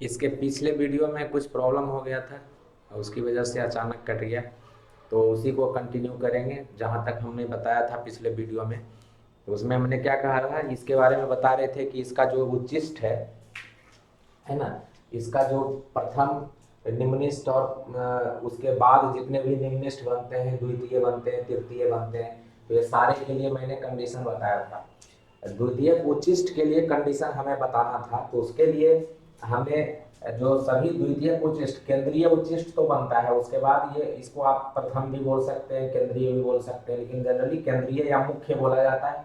इसके पिछले वीडियो में कुछ प्रॉब्लम हो गया था और उसकी वजह से अचानक कट गया। तो उसी को कंटिन्यू करेंगे जहाँ तक हमने बताया था पिछले वीडियो में। तो उसमें हमने क्या कहा था, इसके बारे में बता रहे थे कि इसका जो उच्चिष्ट है ना, इसका जो प्रथम निम्निष्ठ और उसके बाद जितने भी निम्निष्ठ बनते हैं, द्वितीय बनते हैं, तृतीय बनते हैं, तो ये सारे के लिए मैंने कंडीशन बताया था। द्वितीय उच्चिष्ट के लिए कंडीशन हमें बताना था, तो उसके लिए हमें जो सभी द्वितीय उच्चिष्ट, केंद्रीय उच्चिष्ट तो बनता है, उसके बाद ये इसको आप प्रथम भी बोल सकते हैं, केंद्रीय भी बोल सकते हैं, लेकिन जनरली केंद्रीय या मुख्य बोला जाता है।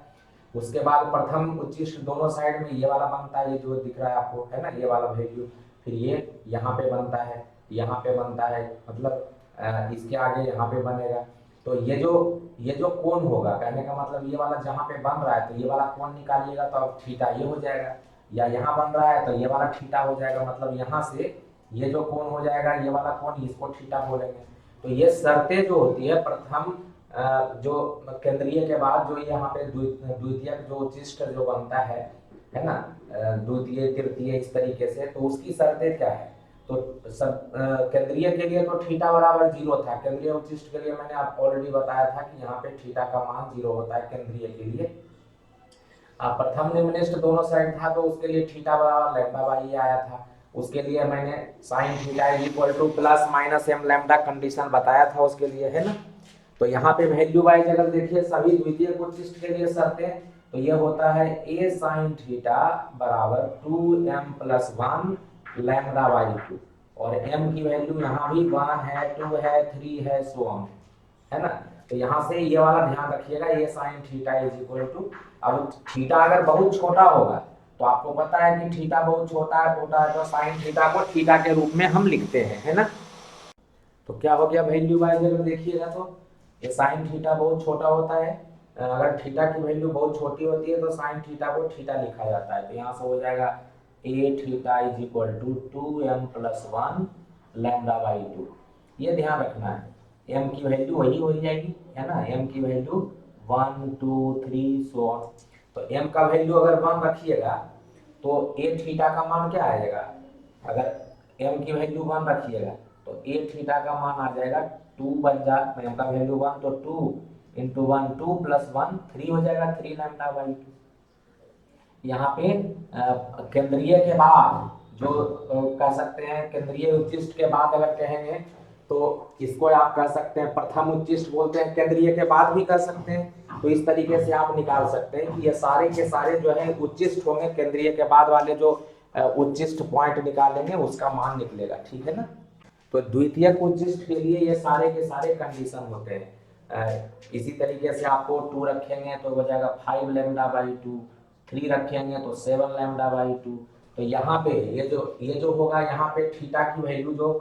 उसके बाद प्रथम उच्चिष्ट दोनों साइड में ये वाला बनता है, ये जो दिख रहा है आपको, है ना, ये वाला वैल्यू। फिर ये यहाँ पे बनता है, यहाँ पे बनता है, मतलब इसके आगे यहाँ पे बनेगा। तो ये जो कोण होगा, कहने का मतलब ये वाला जहाँ पे बन रहा है, तो ये वाला कोण निकालिएगा तो अब थीटा ये हो जाएगा, या यहाँ बन रहा है तो ये वाला थीटा हो जाएगा, मतलब यहाँ से ये जो कोण हो जाएगा, ये वाला कोण, इसको थीटा बोलेंगे। तो ये शर्तें जो होती है प्रथम जो केंद्रीय के बाद जो यहाँ पे द्वितीयक जो उच्चिष्ट जो बनता है ना, द्वितीय तृतीय इस तरीके से, तो उसकी शर्तें क्या है। तो सब केंद्रीय के लिए तो थीटा बराबर 0 था। केंद्रीय उच्चिष्ट के लिए मैंने आपको ऑलरेडी बताया था कि यहाँ पे थीटा का मान 0 होता है केंद्रीय के लिए। प्रथम निम्निष्ठ दोनों साइड था, तो उसके लिए थीटा बराबर लैम्डा बाई ए आया था। उसके लिए मैंने sine theta is equal to plus minus m lambda condition बताया था उसके लिए, है ना। तो यहाँ पे वैल्यू वाइज अगर देखिए सभी द्वितीय उच्चिष्ट के लिए शर्तें, तो ये होता है ए साइन थीटा बराबर 2m प्लस 1 लैम्डा बाई 2, और m की वैल्यू यहाँ भी 1 है, 2 है, 3 है, सो ऑन, है ना। तो यहाँ से ये वाला ध्यान रखिएगा, ये sine theta is equal to, अब थीटा अगर बहुत छोटा होगा तो आपको पता है कि थीटा बहुत छोटा है, तो साइन थीटा को थीटा के रूप में हम लिखते हैं, है ना। तो क्या हो गया वैल्यू वाइज अगर देखिएगा तो ये साइन थीटा बहुत छोटा होता है, अगर थीटा की वैल्यू बहुत छोटी होती है तो साइन थीटा को थीटा लिखा जाता है। तो यहाँ से हो जाएगा a theta is equal to 2m plus 1 lambda by 2। ये ध्यान रखना है, m की वैल्यू वही हो जाएगी, है ना, m की वैल्यू 1 2 3 सो ऑन। तो m का वैल्यू अगर 1 रखिएगा तो ए थीटा का मान क्या आएगा, अगर m की वैल्यू 1 रखिएगा तो ए थीटा का मान आ जाएगा 2 बन जा, m का वैल्यू 1 तो 2 इंटू 1 2 प्लस 1 3 हो जाएगा, 3 लैम्डा बाई 2। यहाँ पे केंद्रीय के बाद जो कह सकते हैं, केंद्रीय उच्चिष्ट के बाद अगर कहेंगे तो इसको आप कह सकते हैं प्रथम उच्चिष्ट बोलते हैं, केंद्रीय के बाद भी कह सकते हैं। तो इस तरीके से आप निकाल सकते हैं कि ये सारे के सारे जो है उच्चिष्ट होंगे, केंद्रीय के बाद वाले जो उच्चिष्ट पॉइंट निकालेंगे उसका मान निकलेगा, ठीक है ना। तो द्वितीय उच्चिष्ट के लिए ये सारे के सारे कंडीशन होते हैं। इसी तरीके से आपको 2 रखेंगे तो हो जाएगा 5 लैम्डा बाई 2, 3 रखेंगे तो 7 लैम्डा बाई 2। तो यहाँ पे ये जो होगा, यहाँ पे थीटा की वैल्यू जो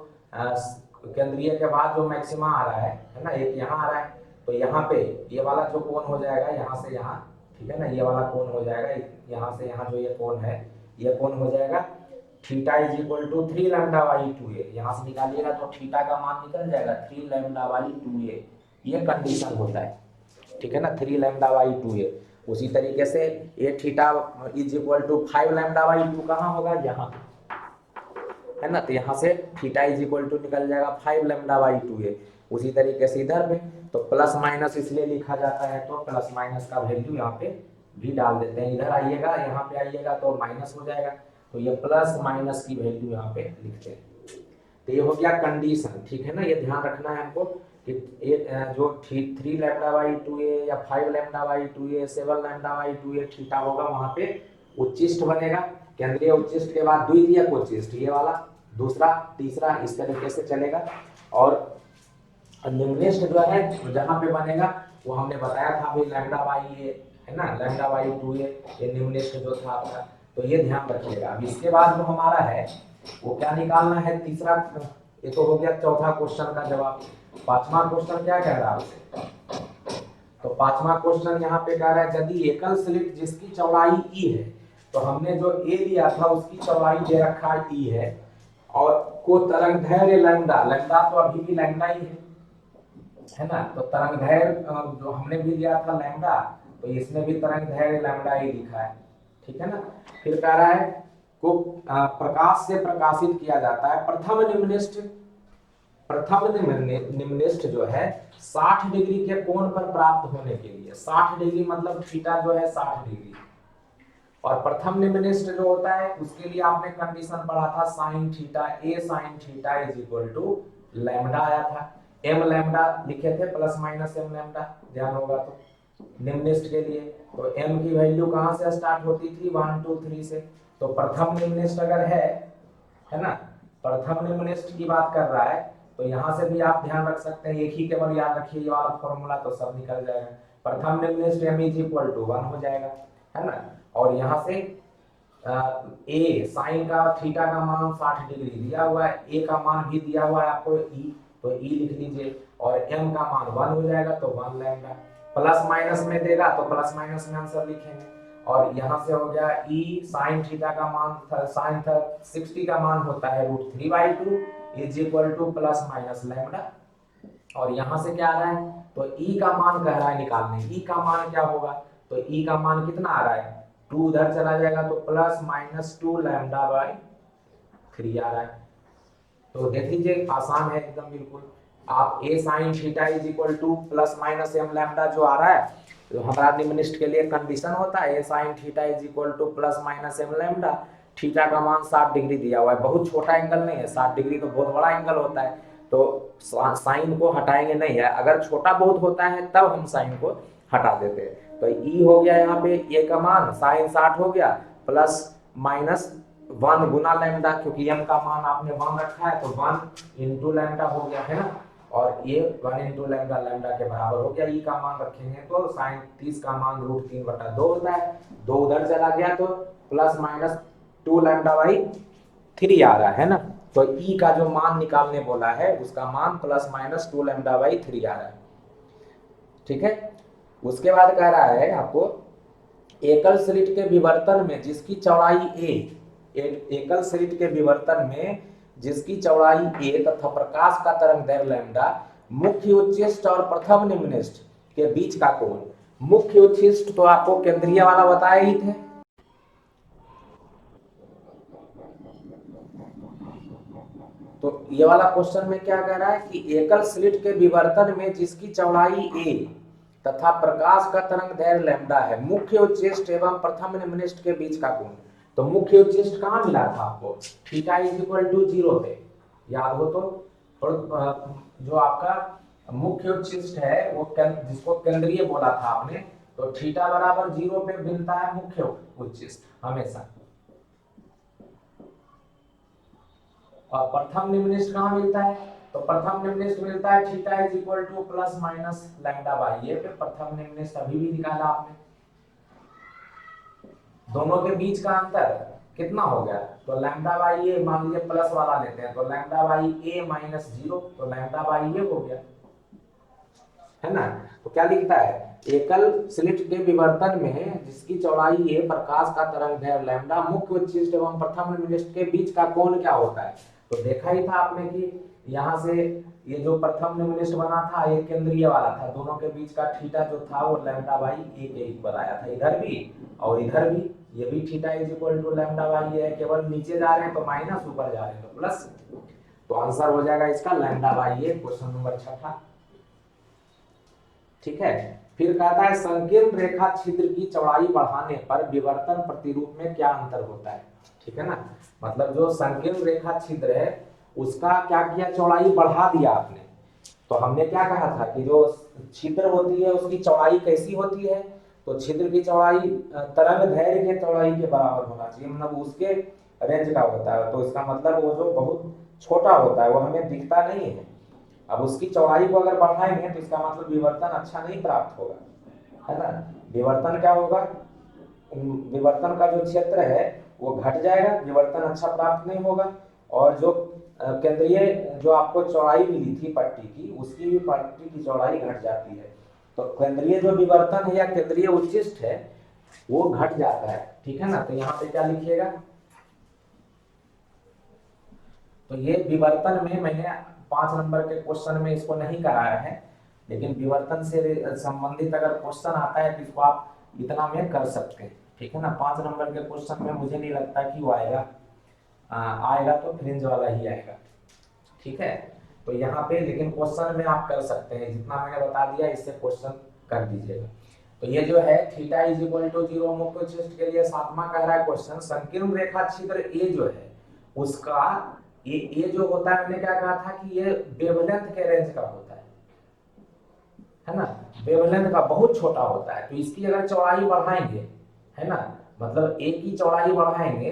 केंद्रीय के बाद जो मैक्सिमा आ रहा है ना, एक यहाँ आ रहा है, तो यहाँ पे ये वाला जो कोण हो जाएगा यहाँ से यहाँ, ठीक है ना, ये वाला कोण हो जाएगा यहाँ से यहाँ, जो ये कोण है ये कोण हो जाएगा theta is equal to 3 lambda by 2a। यहाँ से निकालिएगा तो थीटा का मान निकल जाएगा 3 लैम्डा बाई 2a, ये कंडीशन होता है, ठीक है ना, 3 लैम्डा बाई 2a। उसी तरीके से ये theta is equal to 5 lambda by 2 कहाँ होगा, यहाँ, है ना। तो यहाँ से थीटा इज इक्वल टू निकल जाएगा 5 लैम्डा बाई 2a। उसी तरीके से इधर में तो प्लस माइनस इसलिए लिखा जाता है, तो प्लस माइनस का वैल्यू यहाँ पे भी डाल देते हैं। इधर आइएगा, यहाँ पे आइएगा तो माइनस हो जाएगा, तो ये प्लस माइनस की वैल्यू यहाँ पे लिखते हैं। तो ये हो गया कंडीशन, ठीक है ना। ये ध्यान रखना है हमको कि जो 3 लैम्डा बाई 2a या 5 lambda by 2a 7 lambda by 2a theta होगा, वहां पे उच्चिष्ट बनेगा। केंद्रीय उच्चिष्ट के बाद द्वितीय उच्चिष्ट, ये वाला दूसरा तीसरा इस तरीके से चलेगा। और निम्निष्ठ जो है जहाँ पे बनेगा वो हमने बताया था अभी, लैम्डा बाई ए, है ना, लैम्डा बाई 2a, ये निम्निष्ठ जो था आपका। तो ये ध्यान रखिएगा। अब इसके बाद जो हमारा है वो क्या निकालना है, तीसरा, ये तो हो गया चौथा क्वेश्चन का जवाब। पांचवा क्वेश्चन क्या कह रहा है आपसे, तो पांचवा क्वेश्चन यहाँ पे कह रहा है यदि एकल स्लिट जिसकी चौड़ाई ई है, तो हमने जो ए लिया था उसकी चौड़ाई दे रखा है ई है, और को तरंग दैर्घ्य लैम्डा, लैम्डा तो अभी भी लैम्डा ही है ना, तो तरंग दैर्घ्य जो हमने भी लिया था लैम्डा, तो इसमें भी तरंग दैर्घ्य लैम्डा ही लिखा है, ठीक है ना। फिर कह रहा है को प्रकाश से प्रकाशित किया जाता है। प्रथम निम्निष्ठ जो है 60 डिग्री के कोण पर प्राप्त होने के लिए, 60 डिग्री मतलब थीटा जो है 60 डिग्री, और प्रथम निम्निष्ठ जो होता है उसके लिए आपने कंडीशन पढ़ा था sine theta, a sine theta is equal to lambda आया था, एम लैम्डा लिखे थे प्लस माइनस एम लैम्डा, ध्यान होगा तो निम्निष्ठ के लिए। तो एम की वैल्यू कहां से स्टार्ट होती थी 1 2 3 से, तो प्रथम निम्निष्ठ अगर है ना, प्रथम निम्निष्ठ की बात कर रहा है तो यहां से भी आप ध्यान रख सकते हैं, एक ही केवल याद रखिए ये वाला फॉर्मूला तो सब निकल जाएगा। प्रथम निम्निष्ठ एम इज इक्वल टू 1 हो जाएगा, है ना, और यहां से ए साइन का थीटा का मान 60 डिग्री दिया हुआ है, ए का मान भी दिया हुआ है आपको ई, तो ई लिख लीजिए, और एम का मान 1 हो जाएगा तो 1 लैम्डा, प्लस माइनस में देगा तो प्लस माइनस में आंसर लिखेंगे, और यहां से हो गया ई साइन थीटा का मान साइन 60 का मान होता है √3/2 is equal to plus minus lambda, और यहां से क्या आ रहा है तो ई का मान कह रहा है निकालने, ई का मान क्या होगा, तो ई का मान कितना आ रहा है 2 उधर चला जाएगा तो प्लस माइनस 2 लैम्डा/3 आ रहा है। तो देख लीजिए आसान है एकदम बिल्कुल, आप a sine theta is equal to plus minus m lambda जो आ रहा है, तो हमारा निम्नलिखित के लिए कंडीशन होता है a sine theta is equal to plus minus m lambda, theta का मान 60 डिग्री दिया हुआ है, बहुत छोटा एंगल नहीं है, 60 डिग्री तो बहुत बड़ा एंगल होता है, तो साइन को हटाएंगे नहीं है, अगर छोटा बहुत होता है तब हम साइन को हटा देते हैं। तो ई हो गया यहाँ पे ए का मान साइन 60 हो गया प्लस माइनस 1 गुना लैम्डा, क्योंकि एम का मान आपने 1 रखा है तो 1 इंटू लैम्डा हो गया, है ना, और ये 1 इंटू लैम्डा लैम्डा के बराबर हो गया, ई का मान रखेंगे तो साइन 30 का मान √3/2 होता है, 2 उधर चला गया तो प्लस माइनस 2 लैम्डा/3 आ रहा है ना, तो ई का जो मान निकालने बोला है उसका मान प्लस माइनस 2 लैम्डा/3 आ रहा है, ठीक है। उसके बाद कह रहा है आपको एकल स्लिट के विवर्तन में जिसकी चौड़ाई एकल स्लिट के विवर्तन में जिसकी चौड़ाई ए तथा प्रकाश का तरंगदैर्घ्य लैम्डा, मुख्य उच्चिष्ट और प्रथम निम्निष्ठ के बीच का कोण, मुख्य उच्चिष्ट तो आपको केंद्रीय वाला बताए ही थे, तो ये वाला क्वेश्चन में क्या कह रहा है कि एकल स्लिट के विवर्तन में जिसकी चौड़ाई ए तथा प्रकाश का तरंगदैर्घ्य लैम्डा है, मुख्य उच्चिष्ट एवं प्रथम निम्निष्ठ के बीच का कोण, तो मुख्य उच्चिष्ट कहां मिला था आपको थीटा इज इक्वल टू 0 पे, याद हो तो, जो आपका मुख्य उच्चिष्ट है वो जिसको केंद्रीय बोला था आपने, तो थीटा बराबर 0 पे मिलता है मुख्य उच्चिष्ट हमेशा, और प्रथम निम्निष्ठ कहां मिलता है, तो प्रथम निम्निष्ठ मिलता है theta is equal to plus minus lambda a पे, प्रथम निम्निष्ठ अभी भी निकाला आपने, दोनों के बीच का अंतर कितना हो गया, तो लैम्डा/ए मान लीजिए प्लस वाला लेते हैं तो लैम्डा/ए माइनस 0, तो लैम्डा/ए हो गया, है ना, तो क्या लिखता है एकल स्लिट के विवर्तन में जिसकी चौड़ाई ए प्रकाश का तरंगदैर्घ्य लैम्डा, मुख्य उच्चिष्ट एवं प्रथम निम्निष्ठ के बीच का कोण क्या होता है, तो देखा ही था आपने कि यहाँ से ये जो प्रथम निम्निष्ठ बना था ये केंद्रीय वाला था, दोनों के बीच का थीटा जो था वो लैम्डा/ए के इक्वल आया था, इधर भी और इधर भी, ये भी थीटा इज इक्वल टू लैम्डा/ए है, केवल नीचे जा रहे हैं तो माइनस, ऊपर जा रहे हैं तो प्लस, तो आंसर हो जाएगा इसका लैम्डा/ए, क्वेश्चन नंबर 6, ठीक है। फिर कहता है संकीर्ण रेखा छिद्र की चौड़ाई बढ़ाने पर विवर्तन प्रतिरूप में क्या अंतर होता है, ठीक है ना, मतलब जो संकीर्ण रेखा छिद्र है उसका क्या किया, चौड़ाई बढ़ा दिया आपने, तो हमने क्या कहा था कि जो छिद्र होती है उसकी चौड़ाई कैसी होती है, तो छिद्र की चौड़ाई तरंगदैर्घ्य के चौड़ाई के बराबर होना चाहिए, मतलब उसके रेंज का होता है, तो इसका मतलब वो जो बहुत छोटा होता है वो हमें दिखता नहीं है, अब उसकी चौड़ाई को अगर बढ़ाएंगे तो इसका मतलब विवर्तन अच्छा नहीं प्राप्त होगा, है ना, विवर्तन क्या होगा, विवर्तन का जो क्षेत्र है वो घट जाएगा, विवर्तन अच्छा प्राप्त नहीं होगा, और जो केंद्रीय जो आपको चौड़ाई मिली थी पट्टी की उसकी भी पट्टी की चौड़ाई घट जाती है, तो केंद्रीय जो विवर्तन है या केंद्रीय उच्चिष्ट है वो घट जाता है, ठीक है ना, तो यहाँ पे क्या लिखिएगा, तो ये विवर्तन में मैंने 5 नंबर के क्वेश्चन में इसको नहीं कराया है, लेकिन विवर्तन से संबंधित अगर क्वेश्चन आता है तो इसको आप इतना में कर सकते हैं, ठीक है ना। 5 नंबर के क्वेश्चन में मुझे नहीं लगता कि वो आएगा, आएगा तो फ्रिंज वाला ही आएगा। ठीक है, तो यहाँ पे लेकिन क्वेश्चन में आप कर सकते हैं, जितना मैंने बता दिया इससे क्वेश्चन कर दीजिएगा। तो ये जो है थीटा इज इक्वल टू 0 मुख्य चेस्ट के लिए 7वां कह रहा है क्वेश्चन, संकीर्ण रेखा छिद्र ए जो है उसका ये जो होता है, मैंने क्या कहा था कि ये वेवलेंथ के रेंज का होता है ना, वेवलेंथ का बहुत छोटा होता है। तो इसकी अगर चौड़ाई बढ़ाएंगे, है ना, मतलब ए की चौड़ाई बढ़ाएंगे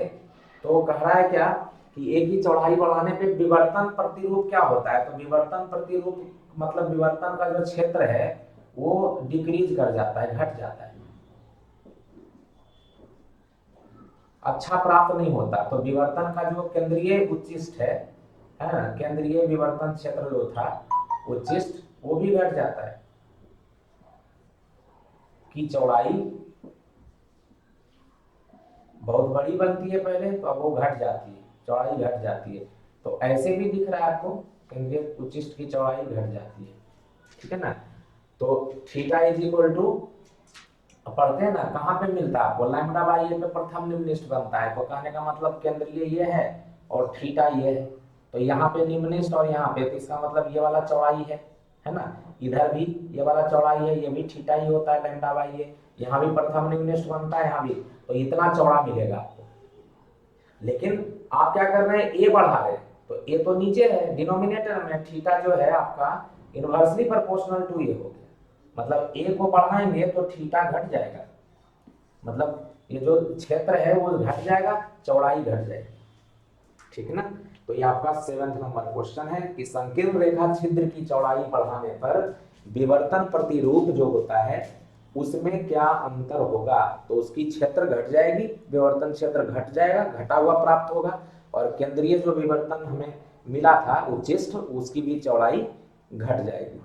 तो कह रहा है क्या कि ए की चौड़ाई बढ़ाने पे विवर्तन प्रतिरूप क्या होता है, तो विवर्तन प्रतिरूप मतलब विवर्तन का जो क्षेत्र है वो डिक्रीज कर जाता है, घट जाता है, अच्छा प्राप्त नहीं होता। तो विवर्तन का जो केंद्रीय उच्चिष्ट है ना, केंद्रीय विवर्तन क्षेत्र जो था उच्चिष्ट, वो भी घट जाता है, की चौड़ाई बहुत बड़ी बनती है पहले, तो अब वो घट जाती है, चौड़ाई घट जाती है। तो ऐसे भी दिख रहा है आपको, केंद्रीय उच्चिष्ट की चौड़ाई घट जाती है। ठीक है ना, तो थीटा इज इक्वल टू पढ़ते हैं ना, कहाँ पे मिलता है आपको, लैम्डा बाई ए पे प्रथम निम्नलिखित बनता है। तो कहने का मतलब केंद्रीय ये है और थीटा ये है, तो यहाँ पे निम्नलिखित और यहाँ पे, तो इसका मतलब ये वाला चौड़ाई है ना, इधर भी ये वाला चौड़ाई है, ये भी थीटा ही होता है लैम्डा बाई ए, यहाँ भी प्रथम निम्नलिखित बनता है, यहाँ भी, तो इतना चौड़ा मिलेगा आपको। लेकिन आप क्या कर रहे हैं, ए बढ़ा रहे हैं, तो ए तो नीचे है डिनोमिनेटर में, थीटा जो है आपका इनवर्सली प्रोपोर्शनल टू ए हो गया, मतलब ए को बढ़ाएंगे तो थीटा घट जाएगा, मतलब ये जो क्षेत्र है वो घट जाएगा, चौड़ाई घट जाएगी। ठीक है ना, तो ये आपका 7वां नंबर क्वेश्चन है कि संकीर्ण रेखा छिद्र की चौड़ाई बढ़ाने पर विवर्तन प्रतिरूप जो होता है उसमें क्या अंतर होगा, तो उसकी क्षेत्र घट जाएगी, विवर्तन क्षेत्र घट जाएगा, घटा हुआ प्राप्त होगा, और केंद्रीय जो विवर्तन हमें मिला था उच्चिष्ट, उसकी भी चौड़ाई घट जाएगी।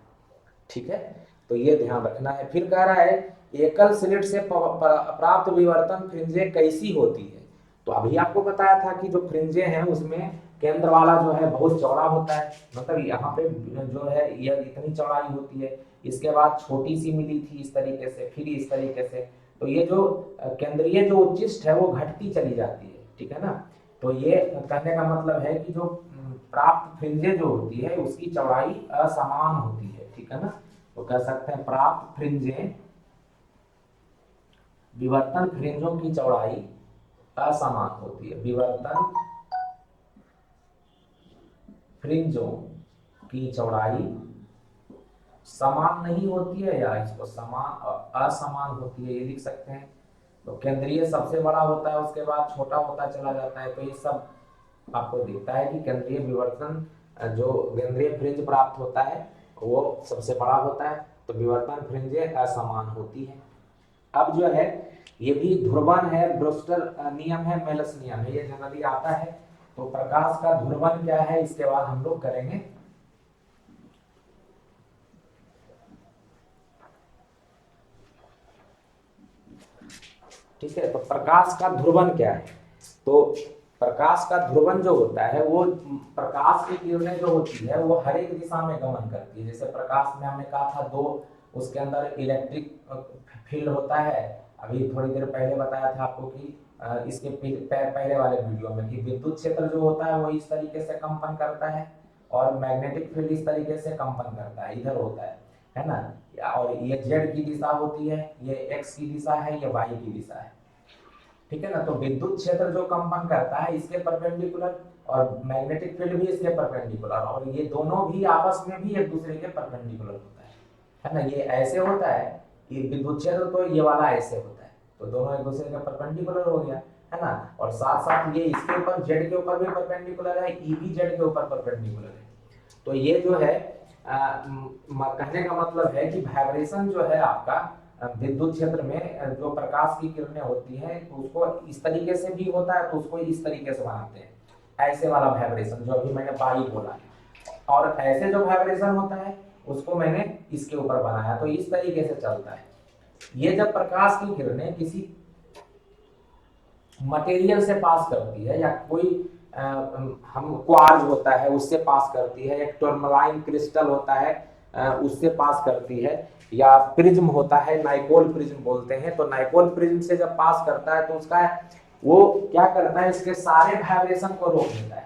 ठीक है, तो ये ध्यान रखना है। फिर कह रहा है एकल स्लिट से प्राप्त विवर्तन फ्रिंजें कैसी होती है, तो अभी आपको बताया था कि जो फ्रिंजें हैं उसमें केंद्र वाला जो है बहुत चौड़ा होता है, मतलब यहाँ पे जो है ये इतनी चौड़ाई होती है, इसके बाद छोटी सी मिली थी इस तरीके से, फिर इस तरीके से, तो ये जो केंद्रीय जो उच्चिष्ट है वो घटती चली जाती है। ठीक है ना, तो ये कहने का मतलब है कि जो प्राप्त फ्रिंजें जो होती है उसकी चौड़ाई असमान होती है। ठीक है ना, तो कह सकते हैं प्राप्त फ्रिंजें, विवर्तन फ्रिंजों की चौड़ाई असमान होती है, विवर्तन फ्रिंजों की चौड़ाई समान नहीं होती है, या इसको समान असमान होती है, ये लिख सकते हैं। तो केंद्रीय सबसे बड़ा होता है, उसके बाद छोटा होता चला जाता है, तो ये सब आपको दिखता है कि केंद्रीय विवर्तन जो केंद्रीय फ्रिंज प्राप्त होता है वो सबसे बड़ा होता है, तो विवर्तन फ्रिंजें असमान होती है। अब जो है ये भी ध्रुवन है, ब्रूस्टर नियम है, मेलस नियम है, ये जनरली आता है। तो प्रकाश का ध्रुवन क्या है इसके बाद हम लोग करेंगे। ठीक है, तो प्रकाश का ध्रुवन क्या है, तो प्रकाश का ध्रुवन जो होता है वो प्रकाश की किरणें जो होती है वो हर एक दिशा में गमन करती है। जैसे प्रकाश में हमने कहा था दो, उसके अंदर इलेक्ट्रिक फील्ड होता है, अभी थोड़ी देर पहले बताया था आपको कि इसके पहले वाले वीडियो में कि विद्युत क्षेत्र जो होता है वो इस तरीके से कंपन करता है, और मैग्नेटिक फील्ड इस तरीके से कंपन करता है, इधर होता है ना, और ये जेड की दिशा होती है, ये एक्स की दिशा है, ये वाई की दिशा है। ठीक है ना, तो विद्युत क्षेत्र जो कंपन करता है इसके परपेंडिकुलर, और मैग्नेटिक फील्ड भी इसके परपेंडिकुलर, और ये दोनों भी आपस में भी एक दूसरे के परपेंडिकुलर होता है ना, ये ऐसे होता है कि विद्युत क्षेत्र तो ये वाला ऐसे होता है, तो दोनों एक दूसरे के परपेंडिकुलर हो गया, है ना, और साथ साथ ये इसके ऊपर जेड के ऊपर भी परपेंडिकुलर है, ई भी जेड के ऊपर परपेंडिकुलर है। तो ये जो है कहने का मतलब है कि वाइब्रेशन जो है आपका विद्युत क्षेत्र में जो प्रकाश की किरणें होती हैं तो उसको इस तरीके से भी होता है, तो उसको इस तरीके से बनाते हैं, ऐसे वाला वाइब्रेशन जो अभी मैंने बाई बोला, और ऐसे जो वाइब्रेशन होता है उसको मैंने इसके ऊपर बनाया, तो इस तरीके से चलता है। ये जब प्रकाश की किरणें किसी मटेरियल से पास करती है, या कोई हम क्वार्ज होता है उससे पास करती है, एक टर्मलाइन क्रिस्टल होता है उससे पास करती है। या प्रिज्म होता है, नाइकोल प्रिज्म बोलते हैं, तो नाइकोल प्रिज्म से जब पास करता है तो उसका वो क्या करता है, इसके सारे वाइब्रेशन को रोक देता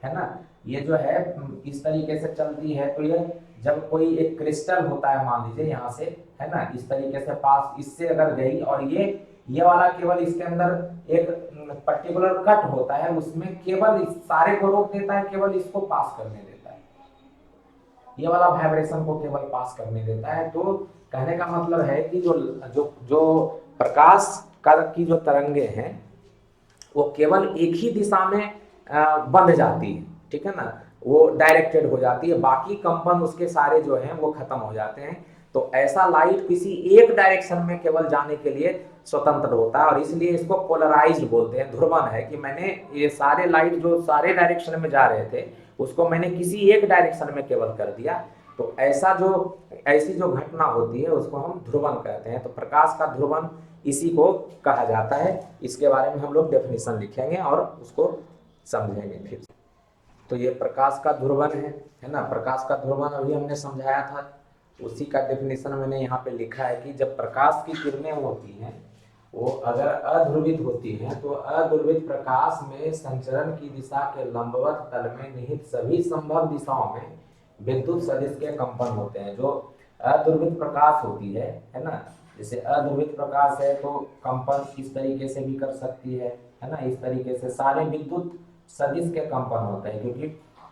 है ना। ये जो है इस तरीके से चलती है। तो ये जब कोई एक क्रिस्टल होता है, मान लीजिए यहाँ से, है ना, इस तरीके से पास इससे अगर गई, और ये वाला केवल इसके अंदर एक पर्टिकुलर कट होता है, उसमें केवल इस सारे को रोक देता है, केवल इसको पास करने देता है, ये वाला वाइब्रेशन को केवल पास करने देता है। तो कहने का मतलब है कि जो जो जो प्रकाश का की जो तरंगे हैं वो केवल एक ही दिशा में बंध जाती है, ठीक है ना, वो डायरेक्टेड हो जाती है, बाकी कंपन उसके सारे जो हैं वो खत्म हो जाते हैं। तो ऐसा लाइट किसी एक डायरेक्शन में केवल जाने के लिए स्वतंत्र होता है, और इसलिए इसको पोलराइज्ड बोलते हैं, ध्रुवन है, कि मैंने ये सारे लाइट जो सारे डायरेक्शन में जा रहे थे उसको मैंने किसी एक डायरेक्शन में केवल कर दिया। तो ऐसी जो घटना होती है उसको हम ध्रुवन कहते हैं। तो प्रकाश का ध्रुवन इसी को कहा जाता है। इसके बारे में हम लोग डेफिनेशन लिखेंगे और उसको समझेंगे फिर। तो ये प्रकाश का ध्रुवन है ना। प्रकाश का ध्रुवन अभी हमने समझाया था, उसी का डेफिनेशन मैंने यहाँ पे लिखा है कि जब प्रकाश की किरणें होती हैं वो अगर अध्रुवित होती हैं तो अध्रुवित प्रकाश में संचरण की दिशा के लंबवत तल में निहित सभी संभव दिशाओं में विद्युत सदिश के कंपन होते हैं। जो अध्रुवित प्रकाश होती है ना, जैसे अध्रुवित प्रकाश है तो कंपन इस तरीके से भी कर सकती है ना, इस तरीके से सारे विद्युत सदिश के कंपन होते हैं, क्योंकि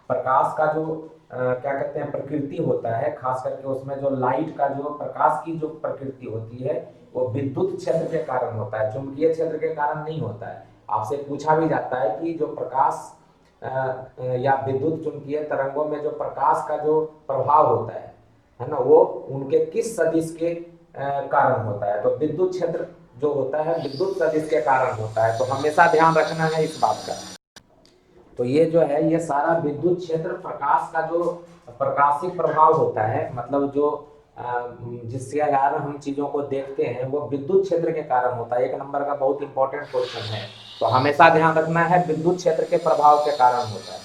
प्रकाश का जो क्या कहते हैं प्रकृति होता है, खास करके उसमें जो लाइट का जो प्रकाश की जो प्रकृति होती है वो विद्युत क्षेत्र के कारण होता है, चुंबकीय क्षेत्र के कारण नहीं होता है। आपसे पूछा भी जाता है कि जो प्रकाश या विद्युत चुंबकीय तरंगों में जो प्रकाश का जो प्रभाव होता है ना, वो उनके किस सदिश के कारण होता है। तो विद्युत क्षेत्र जो होता है विद्युत सदिश के कारण होता है, तो हमेशा ध्यान रखना है इस बात का। तो ये जो है ये सारा विद्युत क्षेत्र प्रकाश का जो प्रकाशिक प्रभाव होता है, मतलब जो जिसके कारण हम चीजों को देखते हैं वो विद्युत क्षेत्र के कारण होता है। 1 नंबर का बहुत इंपॉर्टेंट क्वेश्चन है, तो हमेशा ध्यान रखना है विद्युत क्षेत्र के प्रभाव के कारण होता है।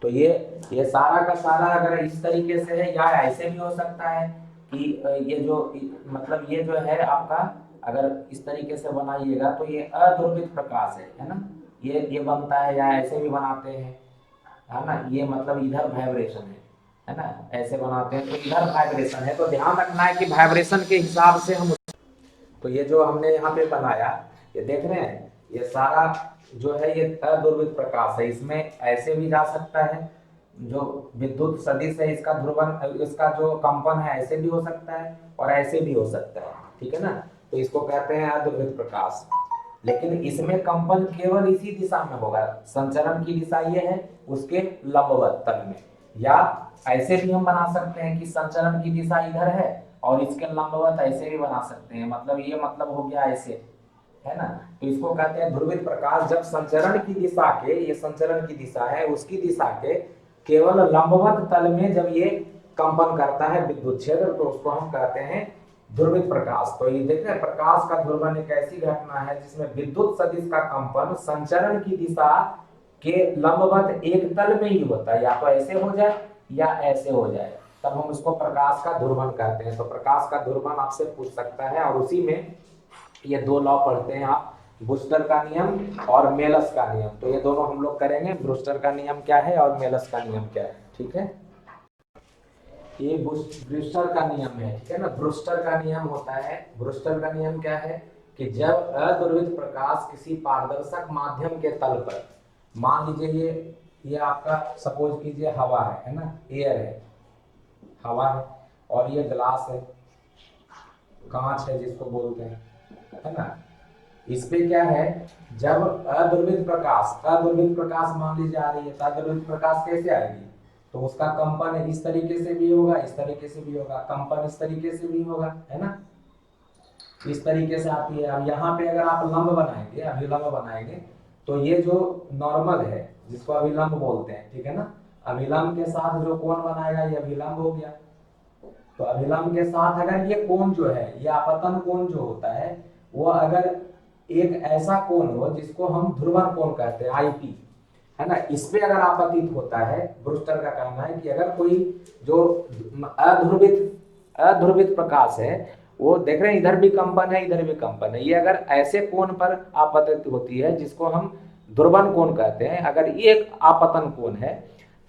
तो ये सारा का सारा अगर इस तरीके से है, या ऐसे भी हो सकता है कि ये जो मतलब ये जो है आपका अगर इस तरीके से बनाइएगा तो ये अध्रुवित प्रकाश है ना, ये बनता है, या ऐसे भी बनाते हैं, है ना, ये मतलब इधर वाइब्रेशन है ना, ऐसे बनाते हैं तो इधर वाइब्रेशन है। तो ध्यान रखना है कि वाइब्रेशन के हिसाब से हम, तो ये जो हमने यहाँ पे बनाया ये देख रहे हैं, ये सारा जो है ये अध्रुवित प्रकाश है, इसमें ऐसे भी जा सकता है, जो विद्युत सदिश है इसका ध्रुवन, इसका जो कंपन है ऐसे भी हो सकता है और ऐसे भी हो सकता है, ठीक है ना। तो इसको कहते हैं अध्रुवित प्रकाश। लेकिन इसमें कंपन केवल इसी दिशा में होगा, संचरण की दिशा ये है उसके लंबवत तल में, या ऐसे भी हम बना सकते हैं कि संचरण की दिशा इधर है और इसके लंबवत ऐसे भी बना सकते हैं, मतलब ये मतलब हो गया ऐसे, है ना। तो इसको कहते हैं ध्रुवित प्रकाश। जब संचरण की दिशा के, ये संचरण की दिशा है, उसकी दिशा के केवल लंबवत तल में जब ये कंपन करता है विद्युत क्षेत्र, तो उसको हम कहते हैं ध्रुवित प्रकाश। तो ये देखते हैं प्रकाश का ध्रुवन एक ऐसी घटना है जिसमें विद्युत सदिश का कंपन संचरण की दिशा के लंबवत एक तल में ही होता है, या तो ऐसे हो जाए या ऐसे हो जाए, तब हम उसको प्रकाश का ध्रुवन कहते हैं। तो प्रकाश का ध्रुवन आपसे पूछ सकता है, और उसी में ये 2 लॉ पढ़ते हैं आप, ब्रूस्टर का नियम और मेलस का नियम। तो ये दोनों हम लोग करेंगे, ब्रूस्टर का नियम क्या है और मेलस का नियम क्या है, ठीक है। ये ब्रूस्टर का नियम है, ठीक है ना। ब्रूस्टर का नियम होता है, ब्रूस्टर का नियम क्या है कि जब अध्रुवित प्रकाश किसी पारदर्शक माध्यम के तल पर, मान लीजिए ये आपका सपोज कीजिए हवा है ना, एयर है, हवा है, और ये ग्लास है, कांच है जिसको बोलते हैं, है ना। इस पे क्या है, जब अध्रुवित प्रकाश मान लीजिए आ रही है, तो अध्रुवित प्रकाश कैसे आएगी, तो उसका कंपन इस तरीके से भी होगा, इस तरीके से भी होगा, कंपन इस तरीके से भी होगा, है ना, इस तरीके से आती है। अब यहाँ पे अगर आप लंब बनाएंगे, अभिलंब बनाएंगे, तो ये जो नॉर्मल है जिसको अभिलंब बोलते हैं, ठीक है ना, अभिलंब के साथ जो कोण बनाएगा ये अभिलंब हो गया। तो अभिलंब के साथ अगर ये कोण जो है, ये आपतन कोण जो होता है, वो अगर एक ऐसा कोण हो जिसको हम ध्रुवन कोण कहते हैं, आईपी, है ना, इस पे अगर आपतित होता है, ब्रूस्टर का कहना है कि अगर कोई जो अध्रुवित प्रकाश है, वो देख रहे हैं इधर भी कंपन है इधर भी कंपन है, ये अगर ऐसे कोण पर आपतित होती है जिसको हम ध्रुवन कोण कहते हैं, अगर ये एक आपतन कोण है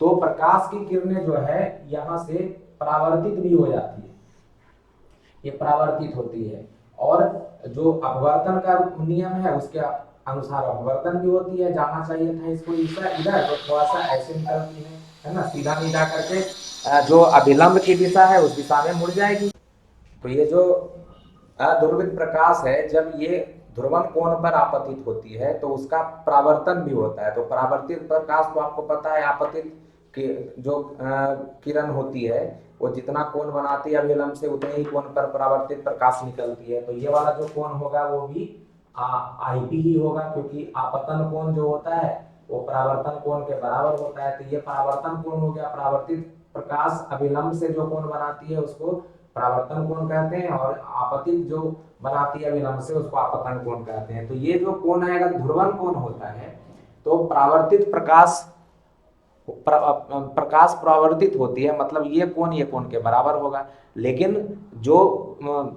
तो प्रकाश की किरणें जो है यहाँ से परावर्तित भी हो जाती है, ये परावर्तित होती है, और जो अपवर्तन का नियम है उसके अनुसार अपवर्तन भी होती है। जाना चाहिए था इसको इधर, तो थोड़ा सा ऐसे निकलती है ना, सीधा नहीं जा करके जो अभिलंब की दिशा है उस दिशा में मुड़ जाएगी। तो ये जो अध्रुवित प्रकाश है, जब ये ध्रुवन कोण पर आपतित होती है तो उसका परावर्तन भी होता है। तो परावर्तित प्रकाश तो आपको पता है, आपतित की जो किरण होती है वो जितना कोण बनाती है अभिलंब से, उतने ही कोण पर परावर्तित प्रकाश निकलती है। तो ये वाला जो कोण होगा वो भी आईपी ही होगा, क्योंकि आपतन कोण जो होता है वो परावर्तन कोण के बराबर होता है। तो ये परावर्तन कोण हो गया, परावर्तित प्रकाश अभिलंब से जो कोण बनाती है उसको परावर्तन कोण कहते हैं, और आपतित जो बनाती है अभिलंब से उसको आपतन कोण कहते हैं। तो ये जो कोण है अगर ध्रुवन कोण होता है तो परावर्तित प्रकाश परावर्तित होती है, मतलब ये कोण के बराबर होगा। लेकिन जो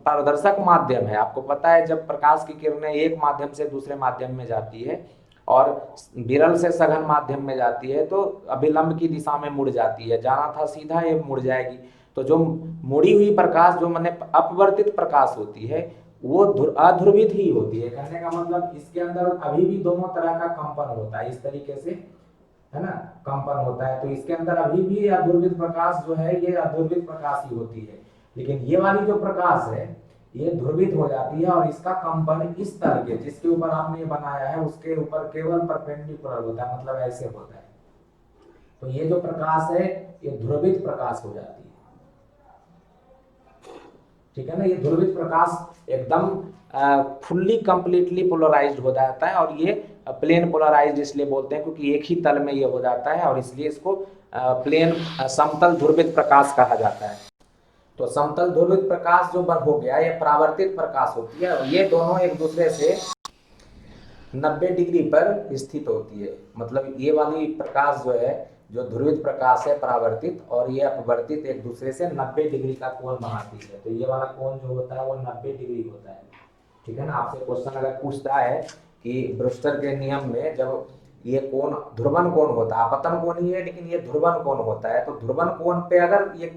पारदर्शक माध्यम है, आपको पता है जब प्रकाश की किरणें एक माध्यम से दूसरे माध्यम में जाती है और विरल से सघन माध्यम में जाती है तो अभिलंब की दिशा में मुड़ जाती है, जाना था सीधा ये मुड़ जाएगी। तो जो मुड़ी हुई प्रकाश जो मैंने अपवर्तित प्रकाश होती है वो अध्रुवित ही होती है। कहने का मतलब इसके अंदर अभी भी दोनों तरह का कंपन होता है, इस तरीके से, है ना, कंपन होता है। तो इसके अंदर अभी भी अध्रुवित प्रकाश जो है ये अध्रुवित प्रकाश ही होती है। लेकिन ये वाली जो प्रकाश है ये ध्रुवित हो जाती है और इसका कंपन इस तरह के जिसके ऊपर आपने बनाया है उसके ऊपर केवल परपेंडिकुलर होता है, मतलब ऐसे होता है। तो ये जो प्रकाश है ये ध्रुवित प्रकाश हो जाती है, ठीक है ना। ये ध्रुवित प्रकाश एकदम फुल्ली कंप्लीटली पोलराइज्ड हो जाता है, और ये प्लेन पोलराइज्ड इसलिए बोलते हैं क्योंकि एक ही तल में ये हो जाता है, और इसलिए इसको प्लेन समतल ध्रुवित प्रकाश कहा जाता है। तो समतल ध्रुवित प्रकाश जो हो गया ये परावर्तित प्रकाश होती है, और ये दोनों एक दूसरे से 90 डिग्री पर स्थित होती है। मतलब ये वाली प्रकाश जो है, जो ध्रुवित प्रकाश है परावर्तित, और ये अपवर्तित एक दूसरे से 90 डिग्री का कोण बनाती है। तो ये वाला कोण जो होता है वो 90 डिग्री होता है, ठीक है ना। आपसे क्वेश्चन अगर पूछता है कि ब्रूस्टर के नियम में जब ये कोण ध्रुवन कोण होता है, आपतन कोण ही है लेकिन ये ध्रुवन कोण होता है, तो ध्रुवन कोण पे अगर ये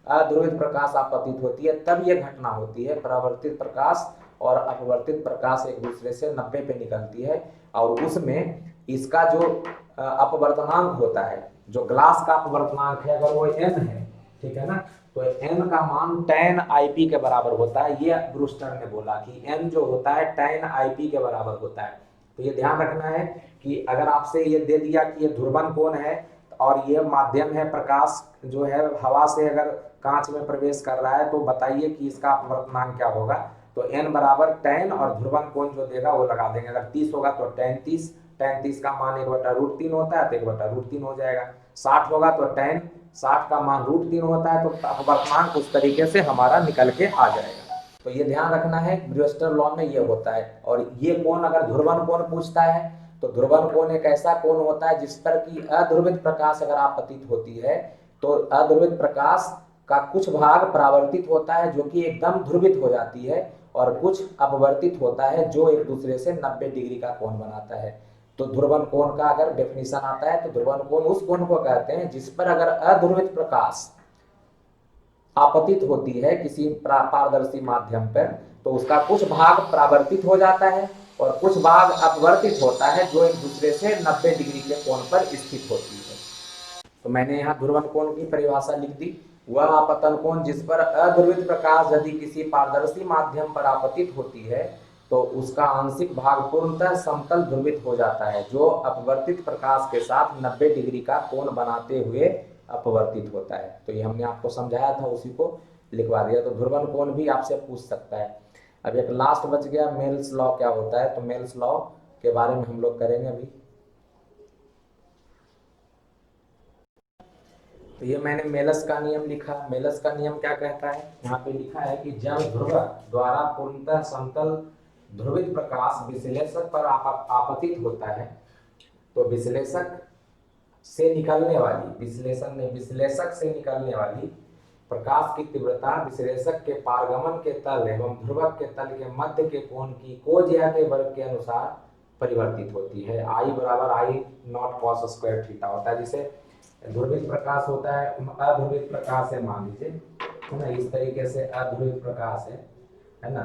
अध्रुवित प्रकाश आपतित होती है तब ये घटना होती है, परावर्तित प्रकाश और अपवर्तित प्रकाश एक दूसरे से 90 पे निकलती है, और उसमें इसका जो अपवर्तनांक होता है, जो ग्लास का अपवर्तनांक है अगर वो n है, ठीक है ना, तो n का मान tan IP के बराबर होता है। ये ब्रूस्टर ने बोला कि n जो होता है tan IP के बराबर होता है। तो ये ध्यान रखना है कि अगर आपसे ये दे दिया कि ये ध्रुवन कोण है और ये माध्यम है, प्रकाश जो है हवा से अगर कांच में प्रवेश कर रहा है, तो बताइए कि इसका अपवर्तनांक क्या होगा। तो n बराबर tan और ध्रुवन कोण जो देगा वो लगा देंगे। अगर 30 होगा तो tan 30 का मान 1/√3 होता है तो 1/√3 हो जाएगा। 60 होगा तो tan 60 का मान √3 होता है, तो अपवर्तनांक उस तरीके से हमारा निकल के आ जाएगा। तो ये ध्यान रखना है, ब्रूस्टर लॉ में ये होता है। और ये कोण अगर ध्रुवन कोण पूछता है तो ध्रुवन कोण एक ऐसा कोण होता है जिस पर की अध्रुवित प्रकाश अगर आपतित होती है तो अध्रुवित प्रकाश का कुछ भाग परावर्तित होता है जो कि एकदम ध्रुवित हो जाती है, और कुछ अपवर्तित होता है जो एक दूसरे से 90 डिग्री का कोण बनाता है। तो ध्रुवन कोण का अगर डेफिनेशन आता है तो ध्रुवन कोण उस कोण को कहते हैं जिस पर अगर अध्रुवित प्रकाश आपतित होती है किसी पारदर्शी माध्यम पर, तो उसका कुछ भाग परावर्तित हो जाता है और कुछ भाग अपवर्तित होता है जो एक दूसरे से 90 डिग्री के कोण पर स्थित होती है। तो मैंने यहाँ ध्रुवन कोण की परिभाषा लिख दी। वह आपतन कोण जिस पर अध्रुवित प्रकाश यदि किसी पारदर्शी माध्यम पर आपतित होती है तो उसका आंशिक भाग पूर्णतः समतल ध्रुवित हो जाता है, जो अपवर्तित प्रकाश के साथ 90 डिग्री का कोण बनाते हुए अपवर्तित होता है। तो ये हमने आपको समझाया था, उसी को लिखवा दिया। तो ध्रुवन कोण भी आपसे पूछ सकता है। अब एक लास्ट बच गया, मेल्स लॉ क्या होता है। तो मेल्स लॉ के बारे में हम लोग करेंगे अभी। तो ये मैंने मेलस का नियम लिखा। मेलस का नियम क्या कहता है, यहाँ पे लिखा है कि जब ध्रुव द्वारा पूर्णतः समतल ध्रुवित प्रकाश विश्लेषक पर आपतित होता है तो विश्लेषक से निकलने वाली, विश्लेषण में विश्लेषक से निकलने वाली प्रकाश की तीव्रता विश्लेषक के पारगमन के तल एवं ध्रुवक के तल के मध्य के कोण की कोज्या के वर्ग के अनुसार परिवर्तित होती है। I बराबर I naught cos square theta होता है। जिसे ध्रुवित प्रकाश होता है, अध्रुवित प्रकाश है मान लीजिए, है ना, इस तरीके से अध्रुवित प्रकाश है ना,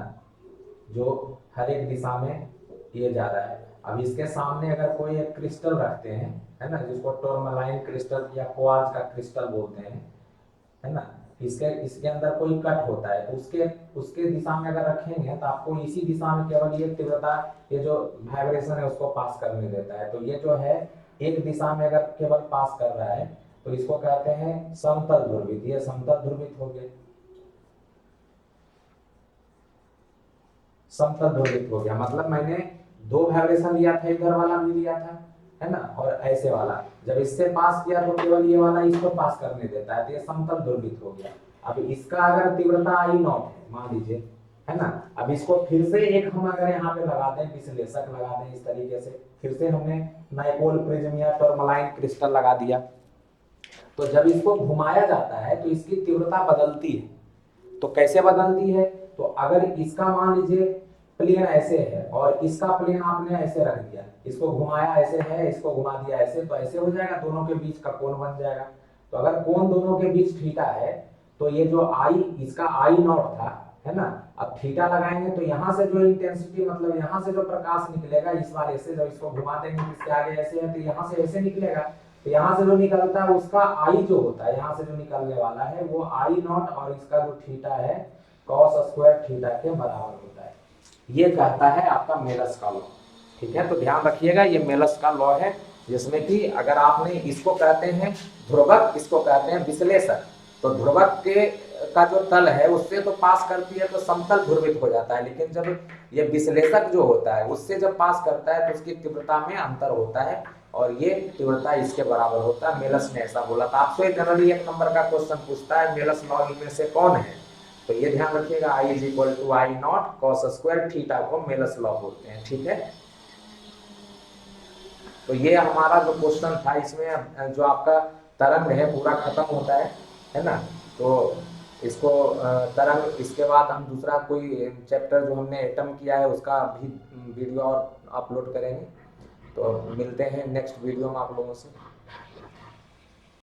जो हर एक दिशा में ये जा रहा है। अब इसके सामने अगर कोई एक क्रिस्टल रखते हैं, है ना, जिसको टोरमलाइन क्रिस्टल या क्वार्ट्ज का क्रिस्टल बोलते हैं, है ना, इसके अंदर कोई कट होता है, तो उसके दिशा में अगर रखेंगे तो आपको इसी दिशा में केवल ये तीव्रता, ये जो वाइब्रेशन है उसको पास करने देता है। तो ये जो है एक दिशा में अगर केवल पास कर रहा है तो इसको कहते हैं समतल ध्रुवित। ये समतल ध्रुवित हो गया, समतल ध्रुवित हो गया। मतलब मैंने दो वाइब्रेशन लिया था, इधर वाला भी लिया था, है ना, और ऐसे वाला, जब इससे पास किया तो केवल ये वाला इसको पास करने देता है, तो ये समतल ध्रुवित हो गया। अब इसका अगर तीव्रता I नॉट है मान लीजिए, है ना, अब इसको फिर से एक हम अगर यहाँ पे लगा दें, विश्लेषक लगा दें इस तरीके से, फिर से हमने नाइपोल प्रिज्म या टोरमलाइन क्रिस्टल लगा दिया, तो जब इसको घुमाया जाता है तो इसकी तीव्रता बदलती है। तो कैसे बदलती है, तो अगर इसका मान लीजिए प्लेन ऐसे है और इसका प्लेन आपने ऐसे रख दिया, इसको घुमाया ऐसे है, इसको घुमा दिया ऐसे, तो ऐसे हो जाएगा, दोनों के बीच का कोण बन जाएगा। तो अगर कोण दोनों के बीच थीटा है तो ये जो I, इसका I नॉट था, है ना, अब थीटा लगाएंगे तो यहाँ से जो इंटेंसिटी, मतलब यहाँ से जो प्रकाश निकलेगा इस वाले से, जब इसको घुमा देंगे इसके आगे ऐसे है तो यहाँ से ऐसे निकलेगा, तो यहाँ से जो निकलता है उसका I जो होता है, यहाँ से जो निकलने वाला है वो I नॉट और इसका जो थीटा है कॉस स्क्वायर थीटा के बराबर होता है। ये कहता है आपका मेलस का लॉ। ठीक है, तो ध्यान रखिएगा ये मेलस का लॉ है, जिसमें कि अगर आपने इसको कहते हैं ध्रुवक, इसको कहते हैं विश्लेषक, तो ध्रुवक के का जो तल है उससे तो पास करती है तो समतल ध्रुवित हो जाता है, लेकिन जब ये विश्लेषक जो होता है उससे जब पास करता है तो उसकी तीव्रता में अंतर होता है और ये तीव्रता इसके बराबर होता है। मेलस ने ऐसा बोला था। आपसे जनरली एक नंबर का क्वेश्चन पूछता है मेलस लॉ इनमें से कौन है, तो ये ध्यान रखिएगा I equal to I naught cos square theta को मेलस लॉ बोलते हैं। ठीक है, तो ये हमारा जो क्वेश्चन था, इसमें जो आपका तरंग है पूरा खत्म होता है ना, तो इसको तरंग, इसके बाद हम दूसरा कोई चैप्टर जो हमने एटम किया है उसका भी वीडियो और अपलोड करेंगे। तो मिलते हैं नेक्स्ट वीडियो में आप लोगों से।